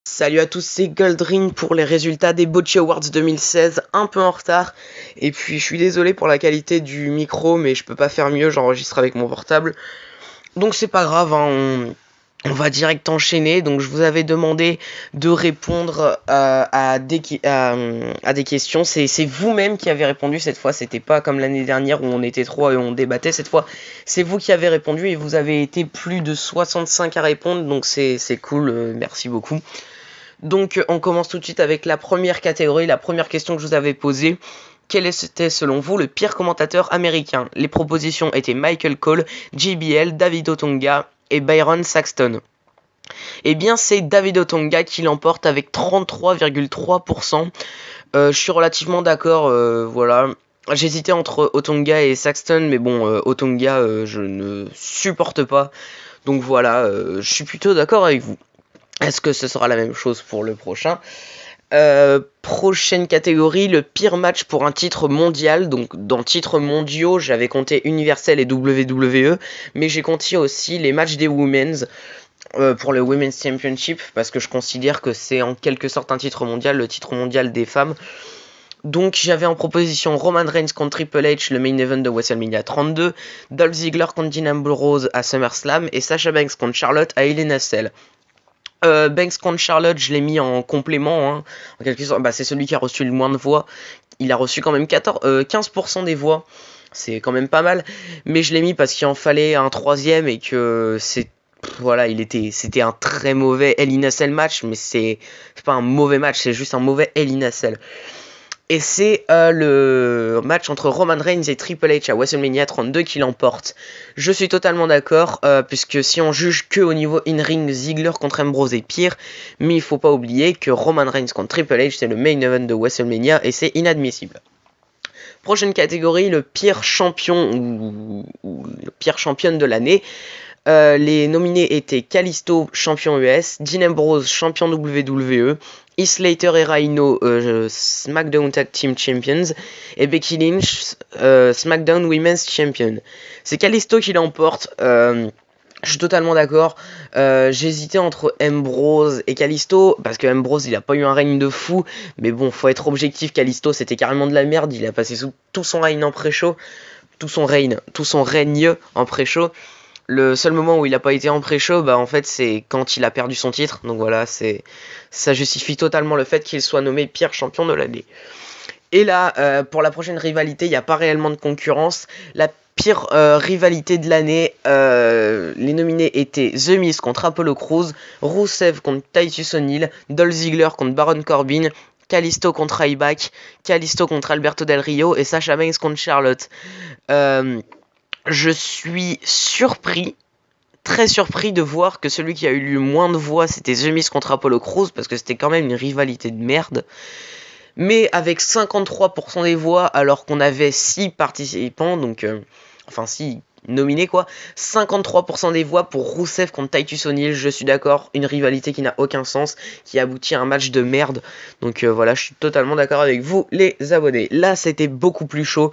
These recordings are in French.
Salut à tous, c'est Goldring pour les résultats des Bocce Awards 2016, un peu en retard. Et puis je suis désolé pour la qualité du micro, mais je peux pas faire mieux, j'enregistre avec mon portable. Donc c'est pas grave, hein, on va direct enchaîner. Donc je vous avais demandé de répondre à des questions. C'est vous-même qui avez répondu cette fois, c'était pas comme l'année dernière où on était trois et on débattait. Cette fois, c'est vous qui avez répondu et vous avez été plus de 65 à répondre, donc c'est cool, merci beaucoup. Donc on commence tout de suite avec la première catégorie, la première question que je vous avais posée. Quel était selon vous le pire commentateur américain? Les propositions étaient Michael Cole, JBL, David Otunga et Byron Saxton. Eh bien c'est David Otunga qui l'emporte avec 33,3%. Je suis relativement d'accord, voilà. J'hésitais entre Otunga et Saxton, mais bon, Otunga je ne supporte pas. Donc voilà, je suis plutôt d'accord avec vous. Est-ce que ce sera la même chose pour le prochain? Prochaine catégorie, le pire match pour un titre mondial. Donc dans titres mondiaux, j'avais compté Universel et WWE, mais j'ai compté aussi les matchs des Women's pour le Women's Championship, parce que je considère que c'est en quelque sorte un titre mondial, le titre mondial des femmes. Donc j'avais en proposition Roman Reigns contre Triple H, le main event de WrestleMania 32, Dolph Ziggler contre Dean Ambrose à SummerSlam, et Sasha Banks contre Charlotte à Hell in a Cell. Banks contre Charlotte, je l'ai mis en complément, hein. En quelque sorte, c'est celui qui a reçu le moins de voix. Il a reçu quand même 15% des voix, c'est quand même pas mal. Mais je l'ai mis parce qu'il en fallait un troisième et que voilà, c'était un très mauvais Hell in a Cell match, mais c'est pas un mauvais match, c'est juste un mauvais Hell in a Cell. Et c'est le match entre Roman Reigns et Triple H à WrestleMania 32 qui l'emporte. Je suis totalement d'accord, puisque si on juge que au niveau in-ring, Ziggler contre Ambrose est pire. Mais il faut pas oublier que Roman Reigns contre Triple H, c'est le main event de WrestleMania et c'est inadmissible. Prochaine catégorie, le pire champion ou le pire championne de l'année. Les nominés étaient Kalisto, champion US, Dean Ambrose, champion WWE, Heath Slater et Rhino, SmackDown Tag Team Champions, et Becky Lynch, SmackDown Women's Champion. C'est Kalisto qui l'emporte. Je suis totalement d'accord. J'hésitais entre Ambrose et Kalisto, parce que Ambrose il a pas eu un règne de fou, mais bon, faut être objectif. Kalisto c'était carrément de la merde. Il a passé tout son règne en pré-show, tout son règne en pré-show. Le seul moment où il n'a pas été en pré-show, en fait, c'est quand il a perdu son titre. Donc voilà, ça justifie totalement le fait qu'il soit nommé pire champion de l'année. Et là, pour la prochaine rivalité, il n'y a pas réellement de concurrence. La pire rivalité de l'année, les nominés étaient The Miz contre Apollo Crews, Rusev contre Titus O'Neil, Dolph Ziggler contre Baron Corbin, Kalisto contre Ryback, Kalisto contre Alberto Del Rio et Sasha Banks contre Charlotte. Je suis surpris, très surpris de voir que celui qui a eu le moins de voix c'était The Miz contre Apollo Crews, parce que c'était quand même une rivalité de merde. Mais avec 53% des voix, alors qu'on avait 6 participants, donc enfin 6 nominés quoi, 53% des voix pour Rusev contre Titus O'Neil, je suis d'accord, une rivalité qui n'a aucun sens, qui aboutit à un match de merde. Donc voilà, je suis totalement d'accord avec vous les abonnés. Là c'était beaucoup plus chaud.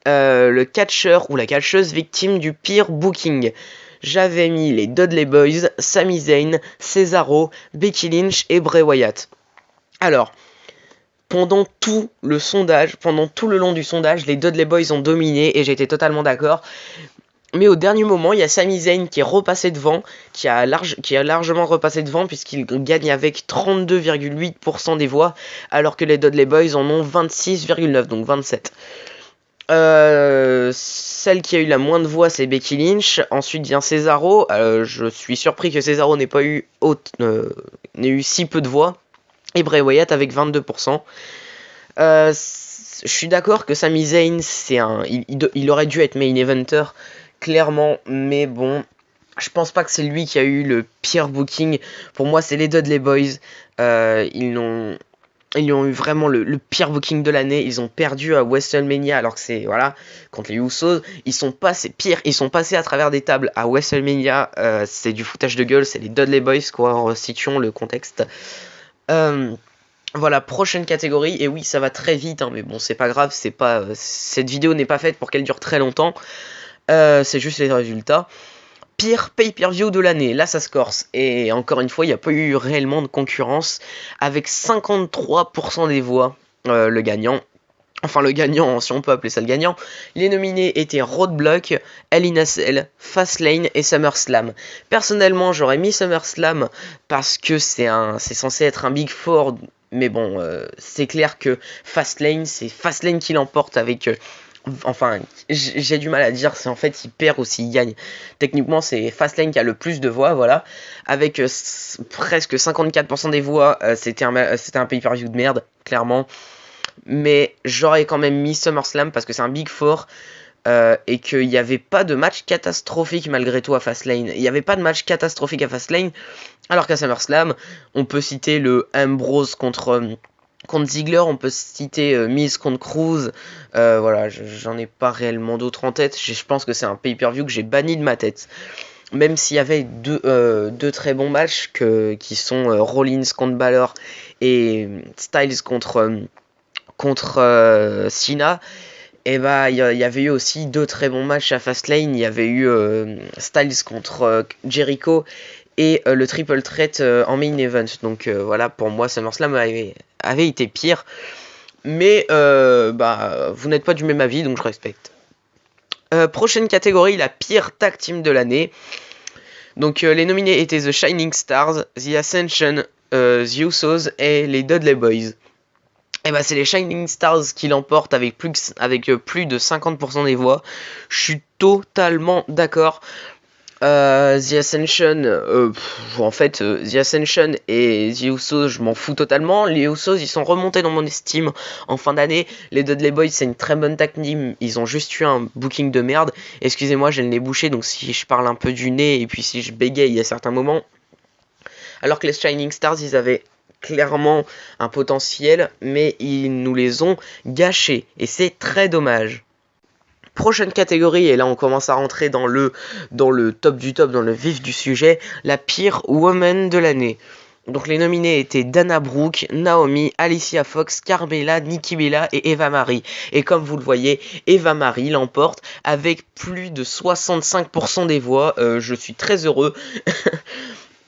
Le catcheur ou la catcheuse victime du pire booking. J'avais mis les Dudley Boyz, Sami Zayn, Cesaro, Becky Lynch et Bray Wyatt. Alors, pendant tout le long du sondage, les Dudley Boyz ont dominé et j'étais totalement d'accord. Mais au dernier moment, il y a Sami Zayn qui est repassé devant, qui a largement repassé devant puisqu'il gagne avec 32,8% des voix, alors que les Dudley Boyz en ont 26,9, donc 27. Celle qui a eu la moins de voix, c'est Becky Lynch. Ensuite vient Cesaro. Je suis surpris que Cesaro n'ait eu si peu de voix. Et Bray Wyatt avec 22%. Je suis d'accord que Sami Zayn, il aurait dû être main eventer, clairement. Mais bon, je pense pas que c'est lui qui a eu le pire booking. Pour moi, c'est les Dudley Boyz. Ils ont eu vraiment le pire booking de l'année. Ils ont perdu à WrestleMania alors que c'est, voilà, contre les Usos. Ils sont passés à travers des tables à WrestleMania. C'est du foutage de gueule, c'est les Dudley Boyz, quoi, situons le contexte. Voilà, prochaine catégorie. Et oui, ça va très vite, hein, mais bon, c'est pas grave. Cette vidéo n'est pas faite pour qu'elle dure très longtemps. C'est juste les résultats. Pire pay-per-view de l'année, là ça se corse. Et encore une fois, il n'y a pas eu réellement de concurrence. Avec 53% des voix, le gagnant. Enfin le gagnant, si on peut appeler ça le gagnant. Les nominés étaient Roadblock, Hell in a Cell, Fastlane et SummerSlam. Personnellement, j'aurais mis SummerSlam parce que c'est censé être un Big Four. Mais bon, c'est clair que Fastlane, c'est Fastlane qui l'emporte avec... Enfin, j'ai du mal à dire si en fait il perd ou s'il gagne. Techniquement, c'est Fastlane qui a le plus de voix, voilà. Avec presque 54% des voix, c'était un pay-per-view de merde, clairement. Mais j'aurais quand même mis SummerSlam parce que c'est un Big Four et qu'il n'y avait pas de match catastrophique malgré tout à Fastlane. Il n'y avait pas de match catastrophique à Fastlane, alors qu'à SummerSlam, on peut citer le Ambrose contre Ziggler, on peut citer Miz contre Cruz. Voilà, j'en ai pas réellement d'autres en tête. Je pense que c'est un pay-per-view que j'ai banni de ma tête. Même s'il y avait deux très bons matchs qui sont Rollins contre Balor et Styles contre Cena, et bah il y avait eu aussi deux très bons matchs à Fastlane. Il y avait eu Styles contre Jericho et le triple threat en main event. Donc voilà, pour moi SummerSlam avait été pire, mais vous n'êtes pas du même avis, donc je respecte. Prochaine catégorie, la pire tag team de l'année. Donc les nominés étaient The Shining Stars, The Ascension, The Usos et les Dudley Boys. Et bah c'est les Shining Stars qui l'emportent avec plus de 50% des voix. Je suis totalement d'accord. The Ascension, The Ascension et The Usos, je m'en fous totalement. Les Usos, ils sont remontés dans mon estime en fin d'année. Les Dudley Boys, c'est une très bonne tag team. Ils ont juste eu un booking de merde. Excusez-moi, j'ai le nez bouché, donc si je parle un peu du nez et puis si je bégaye à certains moments. Alors que les Shining Stars, ils avaient clairement un potentiel, mais ils nous les ont gâchés. Et c'est très dommage. Prochaine catégorie, et là on commence à rentrer dans le top du top, dans le vif du sujet, la pire woman de l'année. Donc les nominés étaient Dana Brooke, Naomi, Alicia Fox, Carmella, Nikki Bella et Eva Marie. Et comme vous le voyez, Eva Marie l'emporte avec plus de 65% des voix. Je suis très heureux.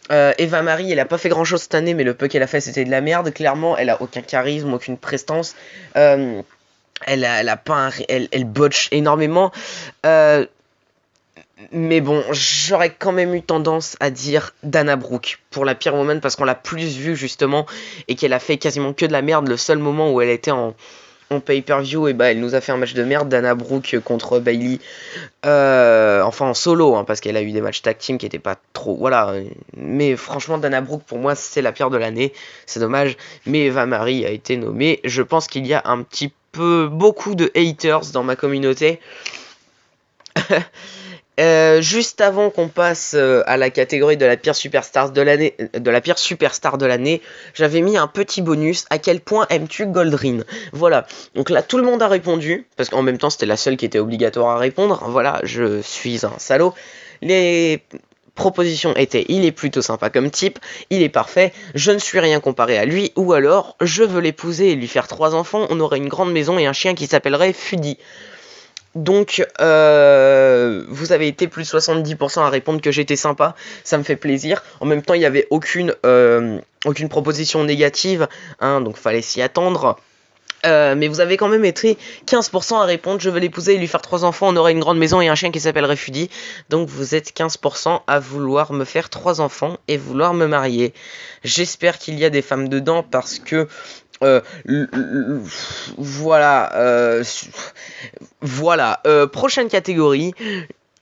Eva Marie, elle a pas fait grand chose cette année, mais le peu qu'elle a fait c'était de la merde. Clairement, elle a aucun charisme, aucune prestance. Elle botche énormément. Mais bon, j'aurais quand même eu tendance à dire Dana Brooke pour la pire woman parce qu'on l'a plus vue justement et qu'elle a fait quasiment que de la merde. Le seul moment où elle était en pay-per-view, et elle nous a fait un match de merde, Dana Brooke contre Bayley, enfin en solo, hein, parce qu'elle a eu des matchs tag team qui étaient pas trop, voilà, mais franchement Dana Brooke pour moi c'est la pire de l'année, c'est dommage, mais Eva Marie a été nommée. Je pense qu'il y a beaucoup de haters dans ma communauté. Juste avant qu'on passe à la catégorie de la pire superstar de l'année, j'avais mis un petit bonus. À quel point aimes-tu Goldrin? Voilà. Donc là, tout le monde a répondu parce qu'en même temps, c'était la seule qui était obligatoire à répondre. Voilà, je suis un salaud. Les propositions étaient: il est plutôt sympa comme type, il est parfait, je ne suis rien comparé à lui, ou alors je veux l'épouser et lui faire 3 enfants. On aurait une grande maison et un chien qui s'appellerait Fudi. Donc, vous avez été plus de 70% à répondre que j'étais sympa, ça me fait plaisir. En même temps, il n'y avait aucune proposition négative, hein, donc fallait s'y attendre. Mais vous avez quand même été 15% à répondre: je veux l'épouser et lui faire 3 enfants, on aurait une grande maison et un chien qui s'appellerait Fudi. Donc vous êtes 15% à vouloir me faire 3 enfants et vouloir me marier. J'espère qu'il y a des femmes dedans parce que... voilà. Prochaine catégorie,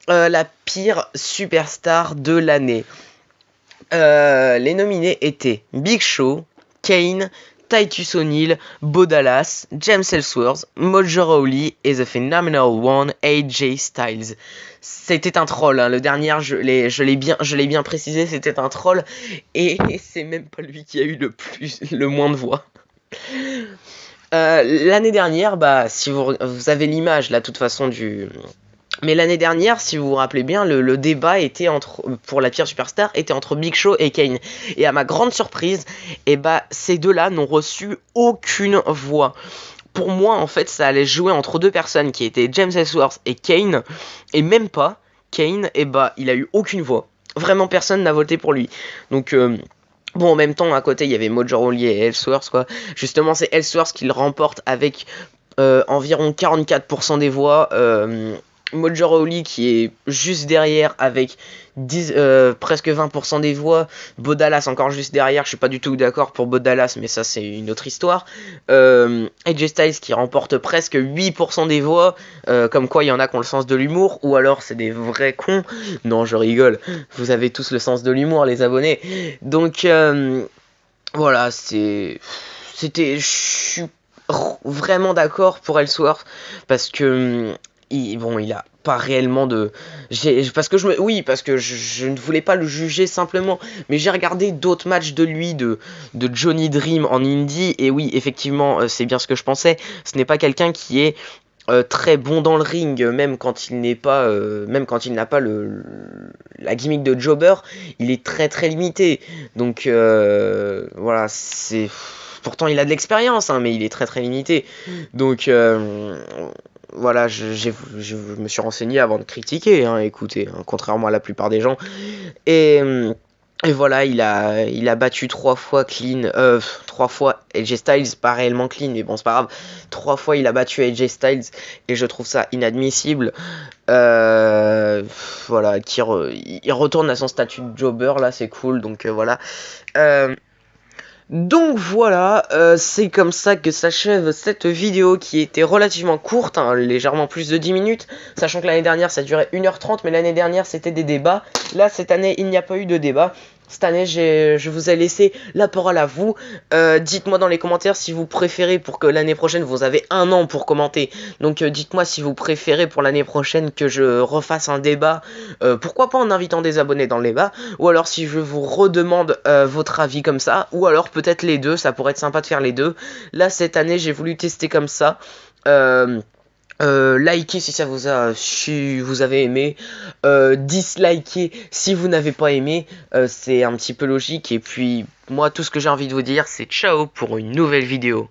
la pire superstar de l'année. Les nominés étaient Big Show, Kane, Titus O'Neil, Bo Dallas, James Ellsworth, Mojo Rawley et The Phenomenal One, AJ Styles. C'était un troll, hein. Le dernier, je l'ai bien précisé, c'était un troll, et c'est même pas lui qui a eu le moins de voix. L'année dernière, si vous avez l'image là, de toute façon mais l'année dernière, si vous vous rappelez bien, le débat pour la pire superstar était entre Big Show et Kane. Et à ma grande surprise, ces deux-là n'ont reçu aucune voix. Pour moi, en fait, ça allait jouer entre deux personnes qui étaient James Ellsworth et Kane, et même pas. Kane, et bah il a eu aucune voix. Vraiment personne n'a voté pour lui. Donc bon, en même temps, à côté, il y avait Mojo Rawley et Ellsworth, quoi. Justement, c'est Ellsworth qui le remporte avec environ 44% des voix. Mojo Rawley qui est juste derrière avec presque 20% des voix. Bo Dallas encore juste derrière. Je suis pas du tout d'accord pour Bo Dallas, mais ça c'est une autre histoire. AJ Styles qui remporte presque 8% des voix. Comme quoi il y en a qui ont le sens de l'humour, ou alors c'est des vrais cons. Non, je rigole. Vous avez tous le sens de l'humour, les abonnés. Donc voilà, je suis vraiment d'accord pour Ellsworth parce que il a pas réellement de parce que je ne voulais pas le juger simplement, mais j'ai regardé d'autres matchs de lui, de Johnny Dream en indie, et oui, effectivement, c'est bien ce que je pensais. Ce n'est pas quelqu'un qui est très bon dans le ring, même quand il n'a pas la gimmick de jobber, il est très très limité. Donc voilà, pourtant il a de l'expérience, hein, mais il est très très limité. Donc voilà, je me suis renseigné avant de critiquer, hein, écoutez, hein, contrairement à la plupart des gens. Et voilà, il a battu 3 fois clean, 3 fois AJ Styles, pas réellement clean, mais bon, c'est pas grave. 3 fois, il a battu AJ Styles, et je trouve ça inadmissible. Voilà, il retourne à son statut de jobber, là, c'est cool, donc voilà. Donc voilà, c'est comme ça que s'achève cette vidéo qui était relativement courte, hein, légèrement plus de 10 minutes, sachant que l'année dernière ça durait 1h30, mais l'année dernière c'était des débats. Là, cette année, il n'y a pas eu de débat. Cette année, je vous ai laissé la parole à vous. Dites-moi dans les commentaires si vous préférez, pour que l'année prochaine, vous avez un an pour commenter. Donc dites-moi si vous préférez pour l'année prochaine que je refasse un débat. Pourquoi pas en invitant des abonnés dans le débat. Ou alors si je vous redemande votre avis comme ça. Ou alors peut-être les deux, ça pourrait être sympa de faire les deux. Là, cette année, j'ai voulu tester comme ça. Likez si vous avez aimé, dislikez si vous n'avez pas aimé, c'est un petit peu logique. Et puis moi, tout ce que j'ai envie de vous dire, c'est ciao pour une nouvelle vidéo.